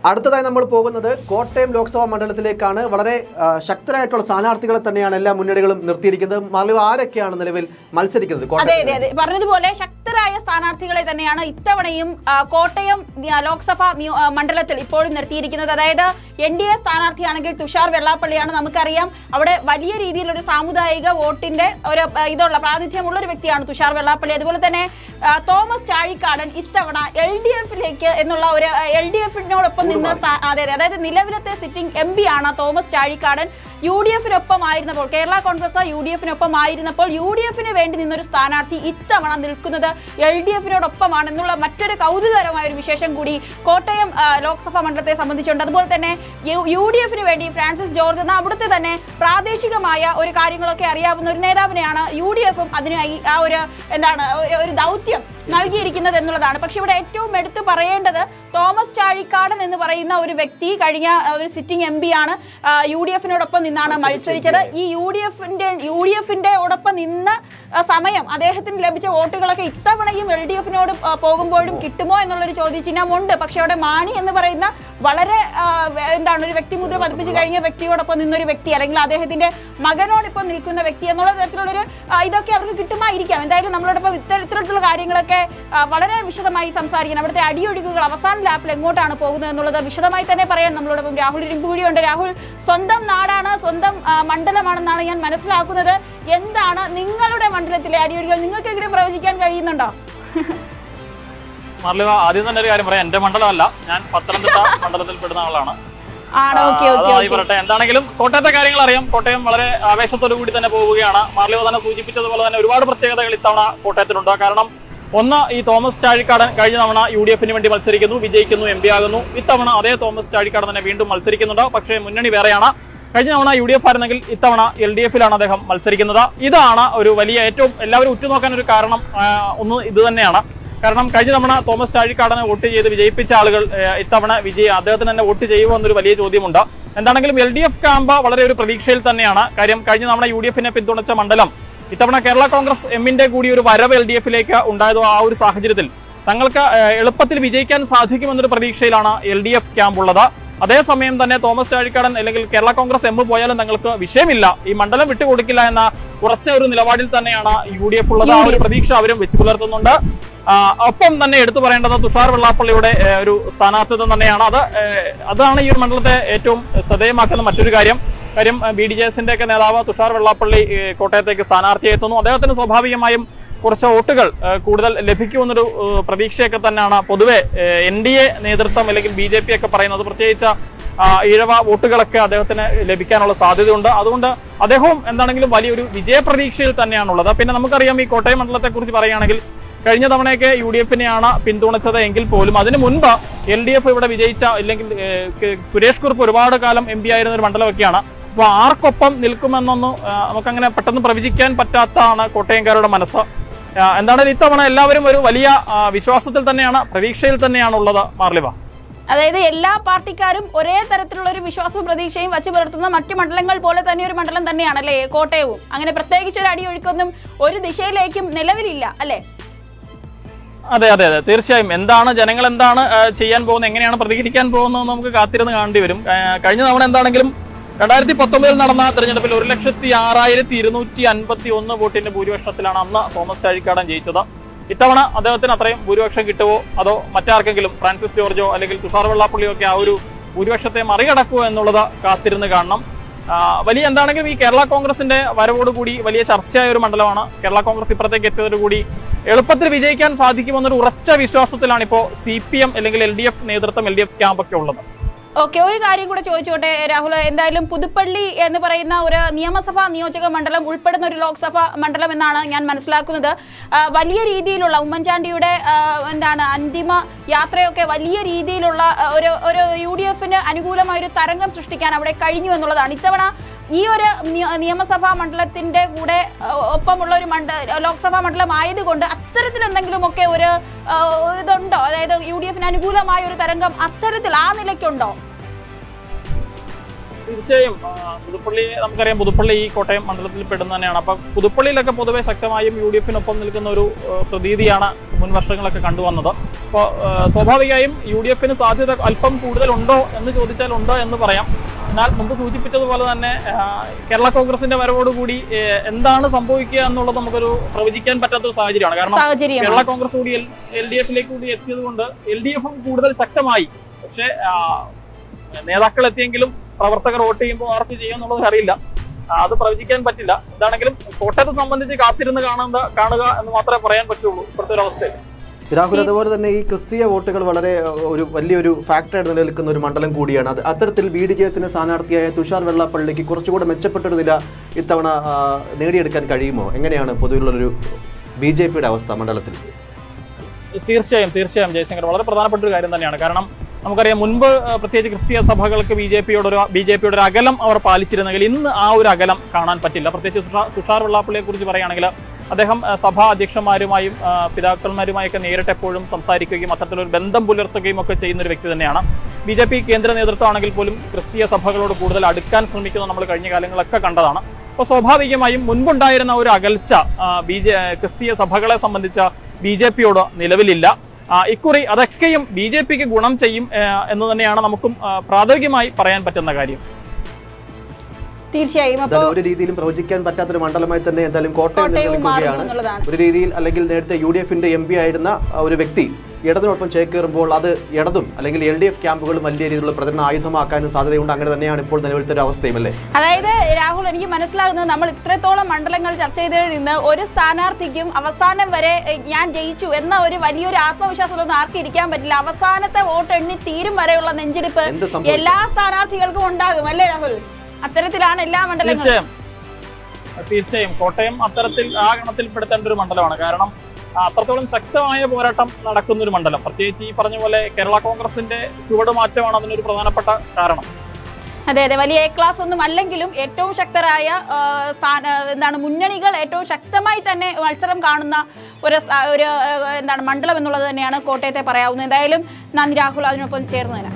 അടുത്തതായി നമ്മൾ പോകുന്നത് കോട്ടയം ലോക്സഭാ മണ്ഡലത്തിലേക്കാണ്. വളരെ ശക്തരായിട്ടുള്ള സ്ഥാനാർത്ഥികളെ തന്നെയാണ് എല്ലാ മുന്നണികളും നിർത്തിയിരിക്കുന്നത്. മാർലിവ, ആരൊക്കെയാണ് നിലവിൽ മത്സരിക്കുന്നത്? അതെ, പറഞ്ഞതുപോലെ ശക്തരായ സ്ഥാനാർത്ഥികളെ തന്നെയാണ് ഇത്തവണയും കോട്ടയം ലോക്സഭാ മണ്ഡലത്തിൽ ഇപ്പോഴും നിർത്തിയിരിക്കുന്നത്. അതായത് NDA സ്ഥാനാർത്ഥിയാണെങ്കിൽ തുഷാർ വെള്ളാപ്പള്ളിയാണ്. നമുക്കറിയാം അവിടെ വലിയ രീതിയിലൊരു സാമുദായിക വോട്ടിന്റെ ഒരു പ്രാതിനിധ്യമുള്ള ഒരു വ്യക്തിയാണ് തുഷാർ വെള്ളാപ്പള്ളി. അതുപോലെ തന്നെ തോമസ് ചാഴിക്കാടൻ ഇത്തവണ LDFിലേക്ക് എന്നുള്ള ഒരു LDFിനോടൊപ്പം നിന്ന് അതായത് നിലവിലത്തെ സിറ്റിംഗ് MP ആണ് തോമസ് ചാഴിക്കാടൻ. UDFിനൊപ്പം ആയിരുന്നപ്പോൾ, കേരള കോൺഗ്രസ് UDFിനൊപ്പം ആയിരുന്നപ്പോൾ UDFിന് വേണ്ടി നിന്നൊരു സ്ഥാനാർത്ഥി ഇത്തവണ നിൽക്കുന്നത് LDFിനോടൊപ്പമാണ് എന്നുള്ള മറ്റൊരു കൗതുകകരമായ ഒരു വിശേഷം കൂടി കോട്ടയം ലോക്സഭാ മണ്ഡലത്തെ സംബന്ധിച്ചുണ്ട്. അതുപോലെ തന്നെ UDFിന് വേണ്ടി ഫ്രാൻസിസ് ജോർജ് എന്ന അവിടുത്തെ തന്നെ പ്രാദേശികമായ ഒരു കാര്യങ്ങളൊക്കെ അറിയാവുന്ന ഒരു നേതാവിനെയാണ് UDFും അതിനായി ആ ഒരു ദൗത്യം നൽകിയിരിക്കുന്നത് എന്നുള്ളതാണ്. പക്ഷെ ഇവിടെ ഏറ്റവും എടുത്തു പറയേണ്ടത് തോമസ് ചാഴിക്കാടൻ എന്ന് പറയുന്ന ഒരു വ്യക്തി കഴിഞ്ഞ ഒരു സിറ്റിംഗ് MP ആണ്. UDFിനോടൊപ്പം നിന്നാണ് മത്സരിച്ചത്. ഈ UDFിന്റെ ഒപ്പം നിന്ന് സമയം അദ്ദേഹത്തിന് ലഭിച്ച വോട്ടുകളൊക്കെ ഇത്തവണയും LDFിനോട് പോകുമ്പോഴും കിട്ടുമോ എന്നുള്ളൊരു ചോദ്യചിഹ്നമുണ്ട്. പക്ഷെ അവിടെ മാണി എന്ന് പറയുന്ന വളരെ ഒരു വ്യക്തിമുദ്ര പതിപ്പിച്ച് കഴിഞ്ഞ വ്യക്തിയോടൊപ്പം നിന്നൊരു വ്യക്തി, അല്ലെങ്കിൽ അദ്ദേഹത്തിന്റെ മകനോടൊപ്പം നിൽക്കുന്ന വ്യക്തി എന്നുള്ള തരത്തിലുള്ളൊരു ഇതൊക്കെ അവർക്ക് കിട്ടുമായിരിക്കാം. എന്തായാലും നമ്മളോടൊപ്പം ഇത്തരത്തിലുള്ള കാര്യങ്ങളൊക്കെ വളരെ വിശദമായി സംസാരിക്കണം. അവിടുത്തെ അടിയൊഴുക്കുകൾ അവസാന ലാപ്പിൽ എങ്ങോട്ടാണ് പോകുന്നത് എന്നുള്ളത് വിശദമായി തന്നെ പറയാൻ നമ്മളോടൊപ്പം രാഹുൽ ഇരിമ്പുകൂടിയുണ്ട്. രാഹുൽ, സ്വന്തം നാടാണ്, സ്വന്തം മണ്ഡലമാണെന്നാണ് ഞാൻ മനസ്സിലാക്കുന്നത്. എന്താണ് നിങ്ങളുടെ മണ്ഡലത്തിലെ അടിയൊഴുക്കുകൾ? നിങ്ങൾക്കെങ്കിലും പ്രവചിക്കാൻ കഴിയുന്നുണ്ടോ? മാർലിവ, ആദ്യം തന്നെ ഒരു കാര്യം പറയാം, എന്റെ മണ്ഡലമല്ല, ഞാൻ പത്തനംതിട്ട മണ്ഡലത്തിൽ പെടുന്ന ആളാണ്. പറയട്ടെ, എന്താണെങ്കിലും കോട്ടയത്തെ കാര്യങ്ങൾ അറിയാം. കോട്ടയം വളരെ ആവേശത്തോടു കൂടി തന്നെ പോവുകയാണ്. മാർലിവ തന്നെ സൂചിപ്പിച്ചതുപോലെ തന്നെ ഒരുപാട് പ്രത്യേകതകൾ ഇത്തവണ കോട്ടയത്തിലുണ്ട്. കാരണം ഒന്ന്, ഈ തോമസ് ചാഴിക്കാടൻ കഴിഞ്ഞ തവണ UDFിന് വേണ്ടി മത്സരിക്കുന്നു, വിജയിക്കുന്നു, MP ആകുന്നു. ഇത്തവണ അതേ തോമസ് ചാഴിക്കാടൻ തന്നെ വീണ്ടും മത്സരിക്കുന്നുണ്ട്. പക്ഷേ മുന്നണി വേറെയാണ്. കഴിഞ്ഞ തവണ UDF ആയിരുന്നെങ്കിൽ ഇത്തവണ LDFിലാണ് അദ്ദേഹം മത്സരിക്കുന്നത്. ഇതാണ് ഒരു വലിയ ഏറ്റവും എല്ലാവരും ഉറ്റുനോക്കാൻ ഒരു കാരണം. ഒന്ന് ഇത് തന്നെയാണ്. കാരണം കഴിഞ്ഞ തവണ തോമസ് ചാഴിക്കാടനെ വോട്ട് ചെയ്ത് വിജയിപ്പിച്ച ആളുകൾ ഇത്തവണ അദ്ദേഹത്തിന് തന്നെ വോട്ട് ചെയ്യുമോ എന്നൊരു വലിയ ചോദ്യമുണ്ട്. എന്താണെങ്കിലും LDF ക്യാമ്പ് വളരെ ഒരു പ്രതീക്ഷയിൽ തന്നെയാണ്. കാര്യം കഴിഞ്ഞ തവണ UDFിനെ പിന്തുണച്ച മണ്ഡലം ഇത്തവണ കേരള കോൺഗ്രസ് എമ്മിന്റെ കൂടി ഒരു വരവ് LDFിലേക്ക് ഉണ്ടായതോ ആ ഒരു സാഹചര്യത്തിൽ തങ്ങൾക്ക് എളുപ്പത്തിൽ വിജയിക്കാൻ സാധിക്കുമെന്നൊരു പ്രതീക്ഷയിലാണ് LDF ക്യാമ്പ് ഉള്ളത്. അതേസമയം തന്നെ തോമസ് ചാഴിക്കാടൻ അല്ലെങ്കിൽ കേരള കോൺഗ്രസ് എം പോയാലും തങ്ങൾക്ക് വിഷയമില്ല, ഈ മണ്ഡലം വിട്ടുകൊടുക്കില്ല എന്ന ഉറച്ച ഒരു നിലപാടിൽ തന്നെയാണ് UDF ഉള്ളത്. ആ ഒരു പ്രതീക്ഷ അവരും വെച്ച് പുലർത്തുന്നുണ്ട്. ഒപ്പം തന്നെ എടുത്തു പറയേണ്ടത് തുഷാർ വെള്ളാപ്പള്ളിയുടെ ഒരു സ്ഥാനാർത്ഥിത്വം തന്നെയാണ്. അതാണ് ഈ ഒരു മണ്ഡലത്തെ ഏറ്റവും ശ്രദ്ധേയമാക്കുന്ന മറ്റൊരു കാര്യം. BDJSന്റെ ഒക്കെ നേതാവ് തുഷാർ വെള്ളാപ്പള്ളി കോട്ടയത്തേക്ക് സ്ഥാനാർത്ഥിയെ എത്തുന്നു. അദ്ദേഹത്തിന് സ്വാഭാവികമായും കുറച്ച് വോട്ടുകൾ കൂടുതൽ ലഭിക്കുമെന്നൊരു പ്രതീക്ഷയൊക്കെ തന്നെയാണ് പൊതുവെ NDA നേതൃത്വം അല്ലെങ്കിൽ BJP ഒക്കെ പറയുന്നത്. പ്രത്യേകിച്ച് ഈഴവ വോട്ടുകളൊക്കെ അദ്ദേഹത്തിന് ലഭിക്കാനുള്ള സാധ്യതയുണ്ട്. അതുകൊണ്ട് അദ്ദേഹവും എന്താണെങ്കിലും വലിയൊരു വിജയപ്രതീക്ഷയിൽ തന്നെയാണുള്ളത്. പിന്നെ നമുക്കറിയാം, ഈ കോട്ടയം മണ്ഡലത്തെ കുറിച്ച് പറയുകയാണെങ്കിൽ കഴിഞ്ഞ തവണയൊക്കെ UDFിനെയാണ് പിന്തുണച്ചത് എങ്കിൽ പോലും അതിനു മുൻപ് LDF ഇവിടെ വിജയിച്ച, അല്ലെങ്കിൽ സുരേഷ് കുറുപ്പ് ഒരുപാട് കാലം MP ആയിരുന്ന ഒരു മണ്ഡലമൊക്കെയാണ്. അപ്പോൾ ആർക്കൊപ്പം നിൽക്കുമെന്നൊന്നും നമുക്കങ്ങനെ പെട്ടെന്ന് പ്രവചിക്കാൻ പറ്റാത്തതാണ് കോട്ടയംകാരുടെ മനസ്സ്. എന്താണെങ്കിലും ഇത്തവണ എല്ലാവരും ഒരു വലിയ വിശ്വാസത്തിൽ തന്നെയാണ്, പ്രതീക്ഷയിൽ തന്നെയാണ് ഉള്ളത്. മാർലിവ, അതായത് എല്ലാ പാർട്ടിക്കാരും ഒരേ തരത്തിലുള്ള ഒരു വിശ്വാസവും പ്രതീക്ഷയും വച്ചു പുലർത്തുന്ന മറ്റു മണ്ഡലങ്ങൾ പോലെ തന്നെ ഒരു മണ്ഡലം തന്നെയാണല്ലേ കോട്ടയവും? അങ്ങനെ പ്രത്യേകിച്ച് ഒരു അടിയൊഴുക്കൊന്നും ഒരു ദിശയിലേക്കും നിലവിലില്ല അല്ലേ? അതെ, തീർച്ചയായും. എന്താണ് ജനങ്ങൾ എന്താണ് ചെയ്യാൻ പോകുന്നത്, എങ്ങനെയാണ് പ്രതികരിക്കാൻ പോകുന്നത് നമുക്ക് കാത്തിരുന്ന് കാണേണ്ടി വരും. കഴിഞ്ഞ തവണ എന്താണെങ്കിലും 2019 നടന്ന തെരഞ്ഞെടുപ്പിൽ 1,06,251 വോട്ടിന്റെ ഭൂരിപക്ഷത്തിലാണ് അന്ന് തോമസ് ചാഴിക്കാടൻ ജയിച്ചത്. ഇത്തവണ അദ്ദേഹത്തിന് അത്രയും ഭൂരിപക്ഷം കിട്ടുമോ, അതോ മറ്റാർക്കെങ്കിലും ഫ്രാൻസിസ് ജോർജോ അല്ലെങ്കിൽ തുഷാർ വെള്ളാപ്പള്ളിയോ ഒക്കെ ആ ഒരു ഭൂരിപക്ഷത്തെ മറികടക്കുമോ എന്നുള്ളത് കാത്തിരുന്ന് കാണണം. വലിയ എന്താണെങ്കിലും ഈ കേരള കോൺഗ്രസിന്റെ വരവോടുകൂടി വലിയ ചർച്ചയായ ഒരു മണ്ഡലമാണ്. കേരള കോൺഗ്രസ് ഇപ്പുറത്തേക്ക് എത്തിയതോടുകൂടി എളുപ്പത്തിൽ വിജയിക്കാൻ സാധിക്കുമെന്നൊരു ഉറച്ച വിശ്വാസത്തിലാണ് ഇപ്പോൾ CPM അല്ലെങ്കിൽ LDF നേതൃത്വം, LDF ക്യാമ്പൊക്കെ ഉള്ളത്. ഓക്കെ, ഒരു കാര്യം കൂടെ ചോദിച്ചോട്ടെ രാഹുൽ. എന്തായാലും പുതുപ്പള്ളി എന്ന് പറയുന്ന ഒരു നിയമസഭാ നിയോജക മണ്ഡലം ഉൾപ്പെടുന്ന ഒരു ലോക്സഭാ മണ്ഡലം എന്നാണ് ഞാൻ മനസ്സിലാക്കുന്നത്. വലിയ രീതിയിലുള്ള ഉമ്മൻചാണ്ടിയുടെ അന്തിമ യാത്രയൊക്കെ വലിയ രീതിയിലുള്ള ഒരു UDFിന് അനുകൂലമായൊരു തരംഗം സൃഷ്ടിക്കാൻ അവിടെ കഴിഞ്ഞു എന്നുള്ളതാണ്. ഇത്തവണ ഈ ഒരു നിയമസഭാ മണ്ഡലത്തിന്റെ കൂടെ ഒപ്പമുള്ള ഒരു ലോക്സഭാ മണ്ഡലം ആയതുകൊണ്ട് അത്തരത്തിൽ എന്തെങ്കിലുമൊക്കെ ഒരു ഇതുണ്ടോ? അതായത് UDFിന് അനുകൂലമായ ഒരു തരംഗം അത്തരത്തിൽ ആ നിലയ്ക്കുണ്ടോ? തീർച്ചയായും പുതുപ്പള്ളി നമുക്കറിയാം, പുതുപ്പള്ളി ഈ കോട്ടയം മണ്ഡലത്തിൽ പെടുന്ന തന്നെയാണ്. അപ്പൊ പുതുപ്പള്ളിയിലൊക്കെ പൊതുവെ ശക്തമായും UDF-നൊപ്പം നിൽക്കുന്ന ഒരു പ്രതീതിയാണ് മുൻ വർഷങ്ങളൊക്കെ കണ്ടുവന്നത്. അപ്പോൾ സ്വാഭാവികമായും UDF-ന് സാധ്യത അല്പം കൂടുതലുണ്ടോ എന്ന് ചോദിച്ചാൽ ഉണ്ടോ എന്ന് പറയാം. എന്നാൽ മുമ്പ് സൂചിപ്പിച്ചതുപോലെ തന്നെ കേരള കോൺഗ്രസിന്റെ വരവോടുകൂടി എന്താണ് സംഭവിക്കുക എന്നുള്ളത് നമുക്കൊരു പ്രവചിക്കാൻ പറ്റാത്ത സാഹചര്യമാണ്. കാരണം കേരള കോൺഗ്രസ് കൂടി LDF-ലേക്ക് കൂടി എത്തിയത് കൊണ്ട് LDF-ഉം കൂടുതൽ ശക്തമായി. പക്ഷേ നേതാക്കൾ എത്തിയെങ്കിലും പ്രവർത്തകർ വോട്ട് ചെയ്യുമ്പോൾ ആർക്ക് ചെയ്യുമെന്നുള്ളത് അറിയില്ല, അത് പ്രവചിക്കാൻ പറ്റില്ല. എന്താണെങ്കിലും കോട്ടയത്തെ സംബന്ധിച്ച് കാത്തിരുന്ന് കാണുക എന്ന് മാത്രമേ പറയാൻ പറ്റുള്ളൂ ഇപ്പോഴത്തെ ഒരു അവസ്ഥയിൽ. രാഹുൽ, അതുപോലെ തന്നെ ഈ ക്രിസ്തീയ വോട്ടുകൾ വളരെ വലിയൊരു ഫാക്ടറായിട്ട് നിലനിൽക്കുന്ന ഒരു മണ്ഡലം കൂടിയാണ്. അത്തരത്തിൽ BDJS-ന് സ്ഥാനാർത്ഥിയായ തുഷാർ വെള്ളാപ്പള്ളിക്ക് കുറച്ചുകൂടെ മെച്ചപ്പെട്ടൊരു നില ഇത്തവണ നേടിയെടുക്കാൻ കഴിയുമോ? എങ്ങനെയാണ് പൊതുവിലുള്ളൊരു BJP-യുടെ അവസ്ഥ മണ്ഡലത്തിൽ? തീർച്ചയായും ജയശങ്കർ, വളരെ പ്രധാനപ്പെട്ട ഒരു കാര്യം തന്നെയാണ്. കാരണം നമുക്കറിയാം, മുൻപ് പ്രത്യേകിച്ച് ക്രിസ്തീയ സഭകൾക്ക് BJP-യുടെ ഒരു അകലം അവർ പാലിച്ചിരുന്നെങ്കിൽ ഇന്ന് ആ ഒരു അകലം കാണാൻ പറ്റില്ല. പ്രത്യേകിച്ച് തുഷാർ വെള്ളാപ്പള്ളിയെ കുറിച്ച് പറയുകയാണെങ്കിൽ അദ്ദേഹം സഭാ അധ്യക്ഷന്മാരുമായും പിതാക്കന്മാരുമായൊക്കെ നേരിട്ട് എപ്പോഴും സംസാരിക്കുകയും അത്തരത്തിലൊരു ബന്ധം പുലർത്തുകയും ഒക്കെ ചെയ്യുന്ന ഒരു വ്യക്തി തന്നെയാണ്. BJP കേന്ദ്ര നേതൃത്വമാണെങ്കിൽ പോലും ക്രിസ്തീയ സഭകളോട് കൂടുതൽ അടുക്കാൻ ശ്രമിക്കുന്നത് നമ്മൾ കഴിഞ്ഞ കാലങ്ങളൊക്കെ കണ്ടതാണ്. അപ്പോൾ സ്വാഭാവികമായും മുൻപുണ്ടായിരുന്ന ഒരു അകൽച്ച ക്രിസ്തീയ സഭകളെ സംബന്ധിച്ച BJP-യോട് നിലവിലില്ല. ഇക്കുറി അതൊക്കെയും BJP-ക്ക് ഗുണം ചെയ്യും എന്ന് തന്നെയാണ് നമുക്കും പ്രാഥമികമായി പറയാൻ പറ്റുന്ന കാര്യം. തീർച്ചയായും ഒരു രീതിയിലും പ്രവചിക്കാൻ പറ്റാത്തൊരു മണ്ഡലമായി തന്നെ എന്തായാലും കോട്ടയം നിലനിൽക്കുകയാണ്. ഒരു രീതിയിൽ അല്ലെങ്കിൽ നേരത്തെ UDF-ന്റെ MP ആയിരുന്ന ഒരു വ്യക്തി ഇടതിനൊപ്പം ചേക്കേറുമ്പോൾ അത് ഇടതും അല്ലെങ്കിൽ LDF ക്യാമ്പുകളും വലിയ രീതിയിലുള്ള പ്രചരണ ആയുധമാക്കാനും സാധ്യതയുണ്ട്. അങ്ങനെ തന്നെയാണ് ഇപ്പോൾ നിലവിലത്തെ ഒരു അവസ്ഥയും, അല്ലേ? അതായത് രാഹുൽ, എനിക്ക് മനസ്സിലാകുന്നത് നമ്മൾ ഇത്രത്തോളം മണ്ഡലങ്ങൾ ചർച്ച ചെയ്തതിൽ നിന്ന് ഒരു സ്ഥാനാർത്ഥിക്കും അവസാനം വരെ ഞാൻ ജയിച്ചു എന്ന ഒരു വലിയൊരു ആത്മവിശ്വാസമൊന്നും ആർക്കും ഇരിക്കാൻ പറ്റില്ല. അവസാനത്തെ വോട്ട് എണ്ണി തീരും വരെയുള്ള നെഞ്ചെടുപ്പ് എല്ലാ സ്ഥാനാർത്ഥികൾക്കും ഉണ്ടാകും, അല്ലേ രാഹുൽ? അത്തരത്തിലാണ് എല്ലാ മണ്ഡലങ്ങളും. തീർച്ചയായും കോട്ടയം അത്തരത്തിൽ ആ ഗണത്തിൽപ്പെടുത്തേണ്ട ഒരു മണ്ഡലമാണ്. കാരണം അത്രത്തോളം ശക്തമായ പോരാട്ടം നടക്കുന്ന ഒരു മണ്ഡലം. പ്രത്യേകിച്ച് ഈ പറഞ്ഞ പോലെ കേരള കോൺഗ്രസിന്റെ ചുവടുമാറ്റമാണ് അതിനൊരു പ്രധാനപ്പെട്ട കാരണം. അതെ, വലിയ A ക്ലാസ് ഒന്നും അല്ലെങ്കിലും ഏറ്റവും ശക്തരായ മുന്നണികൾ ഏറ്റവും ശക്തമായി തന്നെ മത്സരം കാണുന്ന ഒരു മണ്ഡലം എന്നുള്ളത് തന്നെയാണ് കോട്ടയത്തെ പറയാവുന്നത്. എന്തായാലും നന്ദി രാഹുൽ, അതിനൊപ്പം ചേർന്നതിന്.